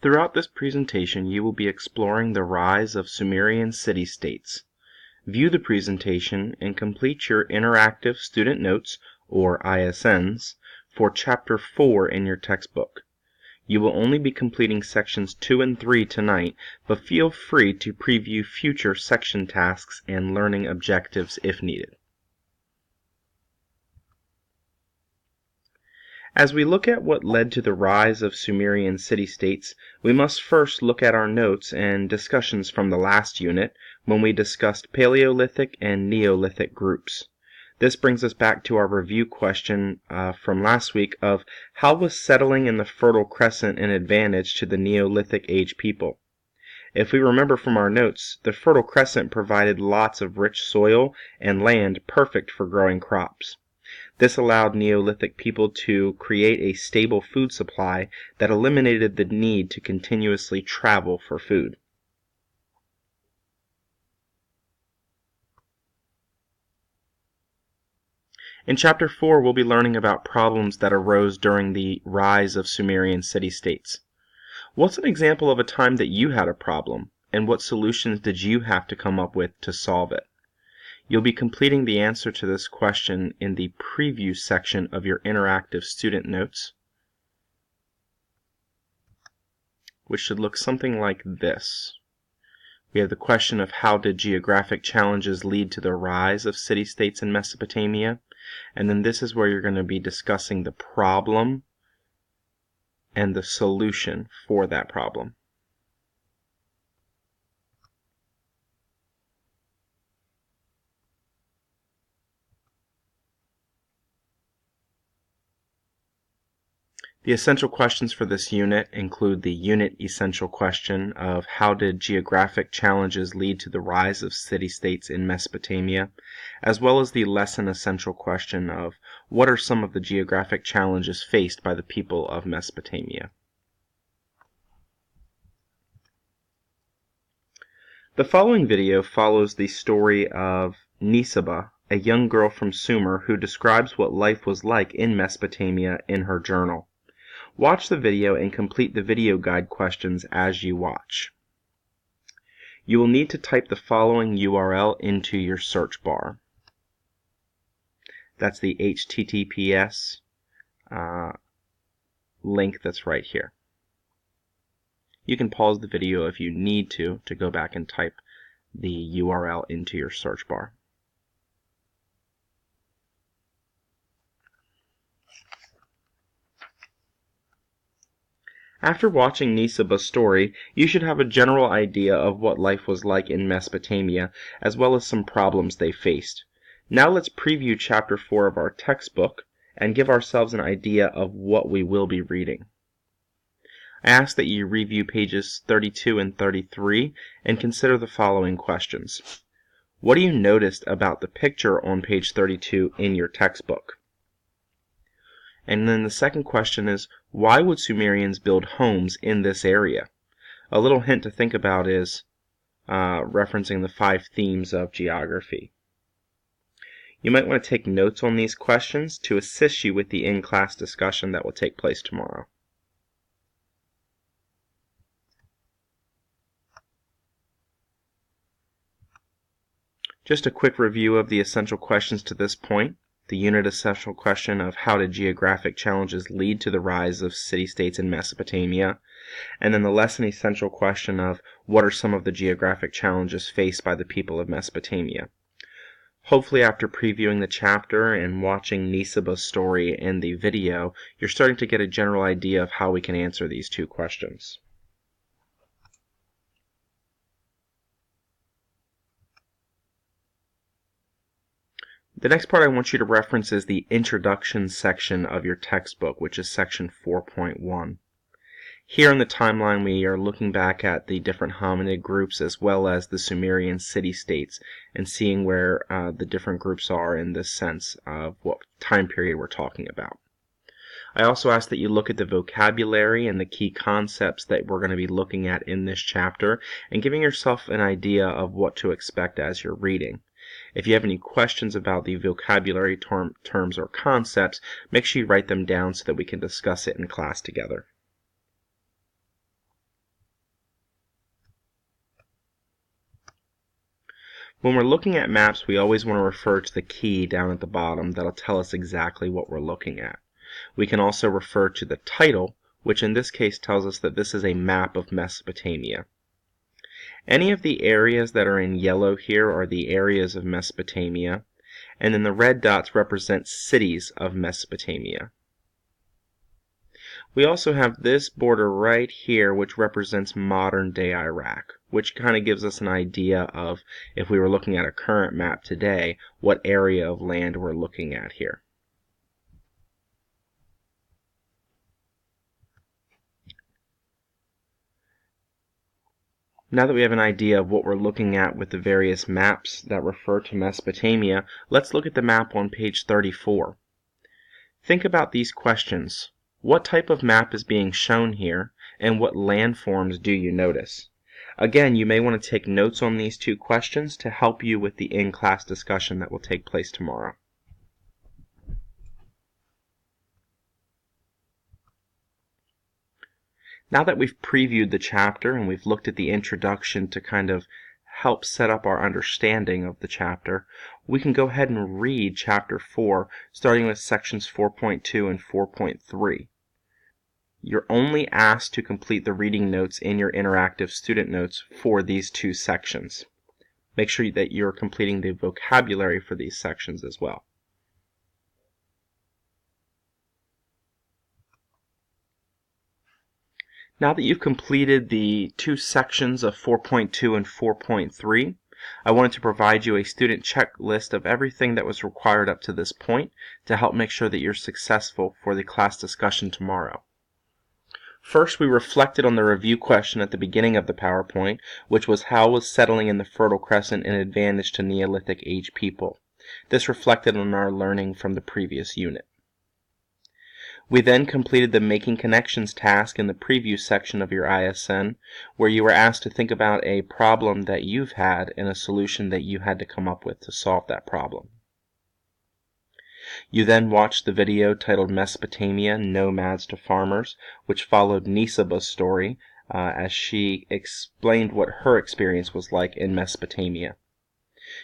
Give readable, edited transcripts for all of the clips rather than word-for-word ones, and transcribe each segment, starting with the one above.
Throughout this presentation, you will be exploring the rise of Sumerian city-states. View the presentation and complete your interactive student notes, or ISNs, for Chapter 4 in your textbook. You will only be completing Sections 2 and 3 tonight, but feel free to preview future section tasks and learning objectives if needed. As we look at what led to the rise of Sumerian city-states, we must first look at our notes and discussions from the last unit when we discussed Paleolithic and Neolithic groups. This brings us back to our review question from last week of how was settling in the Fertile Crescent an advantage to the Neolithic age people? If we remember from our notes, the Fertile Crescent provided lots of rich soil and land perfect for growing crops. This allowed Neolithic people to create a stable food supply that eliminated the need to continuously travel for food. In Chapter 4, we'll be learning about problems that arose during the rise of Sumerian city-states. What's an example of a time that you had a problem, and what solutions did you have to come up with to solve it? You'll be completing the answer to this question in the preview section of your interactive student notes, which should look something like this. We have the question of how did geographic challenges lead to the rise of city-states in Mesopotamia, and then this is where you're going to be discussing the problem and the solution for that problem. The essential questions for this unit include the unit essential question of how did geographic challenges lead to the rise of city-states in Mesopotamia, as well as the lesson essential question of what are some of the geographic challenges faced by the people of Mesopotamia. The following video follows the story of Nisaba, a young girl from Sumer who describes what life was like in Mesopotamia in her journal. Watch the video and complete the video guide questions as you watch. You will need to type the following URL into your search bar. That's the HTTPS link that's right here. You can pause the video if you need to go back and type the URL into your search bar. After watching Nisaba's story, you should have a general idea of what life was like in Mesopotamia, as well as some problems they faced. Now let's preview Chapter 4 of our textbook and give ourselves an idea of what we will be reading. I ask that you review pages 32 and 33 and consider the following questions. What do you notice about the picture on page 32 in your textbook? And then the second question is, why would Sumerians build homes in this area? A little hint to think about is referencing the 5 themes of geography. You might want to take notes on these questions to assist you with the in-class discussion that will take place tomorrow. Just a quick review of the essential questions to this point. The unit essential question of how did geographic challenges lead to the rise of city-states in Mesopotamia, and then the lesson essential question of what are some of the geographic challenges faced by the people of Mesopotamia. Hopefully after previewing the chapter and watching Nisaba's story in the video, you're starting to get a general idea of how we can answer these 2 questions. The next part I want you to reference is the introduction section of your textbook, which is section 4.1. Here in the timeline we are looking back at the different hominid groups as well as the Sumerian city-states and seeing where the different groups are in this sense of what time period we're talking about. I also ask that you look at the vocabulary and the key concepts that we're going to be looking at in this chapter and giving yourself an idea of what to expect as you're reading. If you have any questions about the vocabulary terms or concepts, make sure you write them down so that we can discuss it in class together. When we're looking at maps, we always want to refer to the key down at the bottom that'll tell us exactly what we're looking at. We can also refer to the title, which in this case tells us that this is a map of Mesopotamia. Any of the areas that are in yellow here are the areas of Mesopotamia, and then the red dots represent cities of Mesopotamia. We also have this border right here, which represents modern-day Iraq, which kind of gives us an idea of, if we were looking at a current map today, what area of land we're looking at here. Now that we have an idea of what we're looking at with the various maps that refer to Mesopotamia, let's look at the map on page 34. Think about these questions. What type of map is being shown here, and what landforms do you notice? Again, you may want to take notes on these two questions to help you with the in-class discussion that will take place tomorrow. Now that we've previewed the chapter and we've looked at the introduction to kind of help set up our understanding of the chapter, we can go ahead and read Chapter 4, starting with sections 4.2 and 4.3. You're only asked to complete the reading notes in your interactive student notes for these two sections. Make sure that you're completing the vocabulary for these sections as well. Now that you've completed the two sections of 4.2 and 4.3, I wanted to provide you a student checklist of everything that was required up to this point to help make sure that you're successful for the class discussion tomorrow. First, we reflected on the review question at the beginning of the PowerPoint, which was how was settling in the Fertile Crescent an advantage to Neolithic age people. This reflected on our learning from the previous unit. We then completed the Making Connections task in the preview section of your ISN, where you were asked to think about a problem that you've had and a solution that you had to come up with to solve that problem. You then watched the video titled Mesopotamia, Nomads to Farmers, which followed Nisaba's story as she explained what her experience was like in Mesopotamia.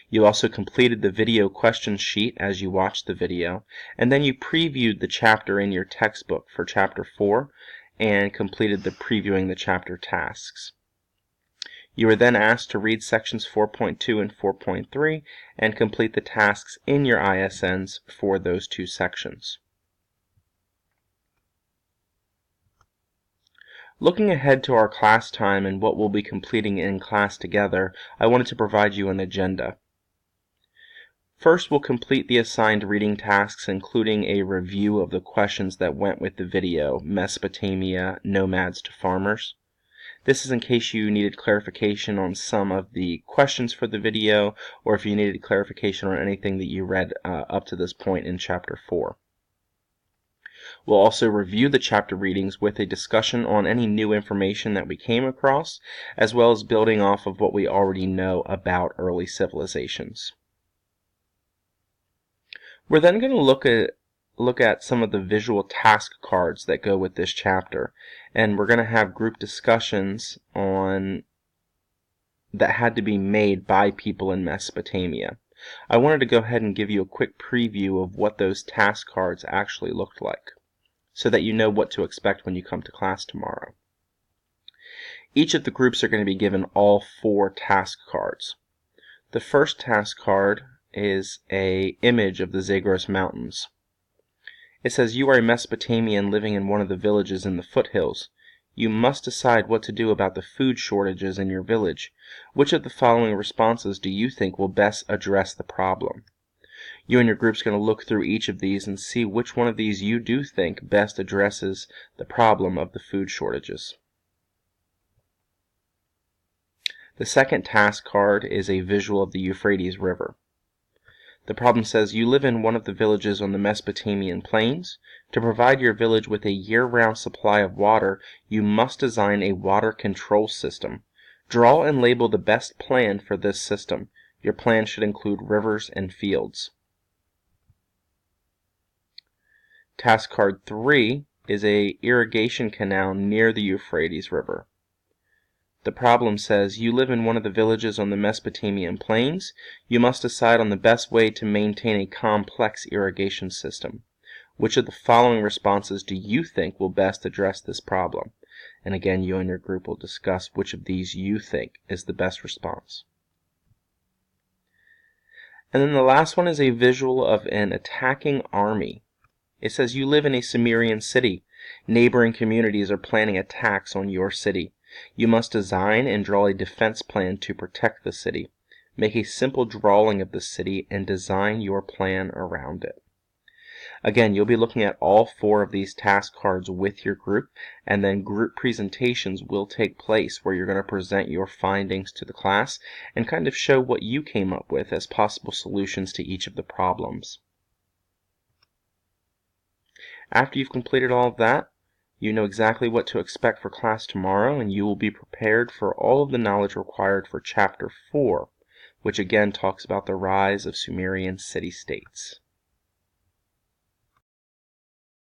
You also completed the video question sheet as you watched the video, and then you previewed the chapter in your textbook for Chapter 4 and completed the previewing the chapter tasks. You were then asked to read sections 4.2 and 4.3 and complete the tasks in your ISNs for those two sections. Looking ahead to our class time and what we'll be completing in class together, I wanted to provide you an agenda. First, we'll complete the assigned reading tasks, including a review of the questions that went with the video, Mesopotamia, Nomads to Farmers. This is in case you needed clarification on some of the questions for the video, or if you needed clarification on anything that you read up to this point in Chapter 4. We'll also review the chapter readings with a discussion on any new information that we came across, as well as building off of what we already know about early civilizations. We're then going to look at some of the visual task cards that go with this chapter, and we're going to have group discussions on that had to be made by people in Mesopotamia. I wanted to go ahead and give you a quick preview of what those task cards actually looked like, so that you know what to expect when you come to class tomorrow. Each of the groups are going to be given all 4 task cards. The first task card is an image of the Zagros Mountains. It says, you are a Mesopotamian living in one of the villages in the foothills. You must decide what to do about the food shortages in your village. Which of the following responses do you think will best address the problem? You and your group's going to look through each of these and see which one of these you do think best addresses the problem of the food shortages. The second task card is a visual of the Euphrates River. The problem says you live in one of the villages on the Mesopotamian plains. To provide your village with a year-round supply of water, you must design a water control system. Draw and label the best plan for this system. Your plan should include rivers and fields. Task card 3 is a irrigation canal near the Euphrates River. The problem says, you live in one of the villages on the Mesopotamian plains. You must decide on the best way to maintain a complex irrigation system. Which of the following responses do you think will best address this problem? And again, you and your group will discuss which of these you think is the best response. And then the last one is a visual of an attacking army. It says you live in a Sumerian city. Neighboring communities are planning attacks on your city. You must design and draw a defense plan to protect the city. Make a simple drawing of the city and design your plan around it. Again, you'll be looking at all 4 of these task cards with your group, and then group presentations will take place where you're going to present your findings to the class and kind of show what you came up with as possible solutions to each of the problems. After you've completed all of that, you know exactly what to expect for class tomorrow, and you will be prepared for all of the knowledge required for Chapter 4, which again talks about the rise of Sumerian city-states.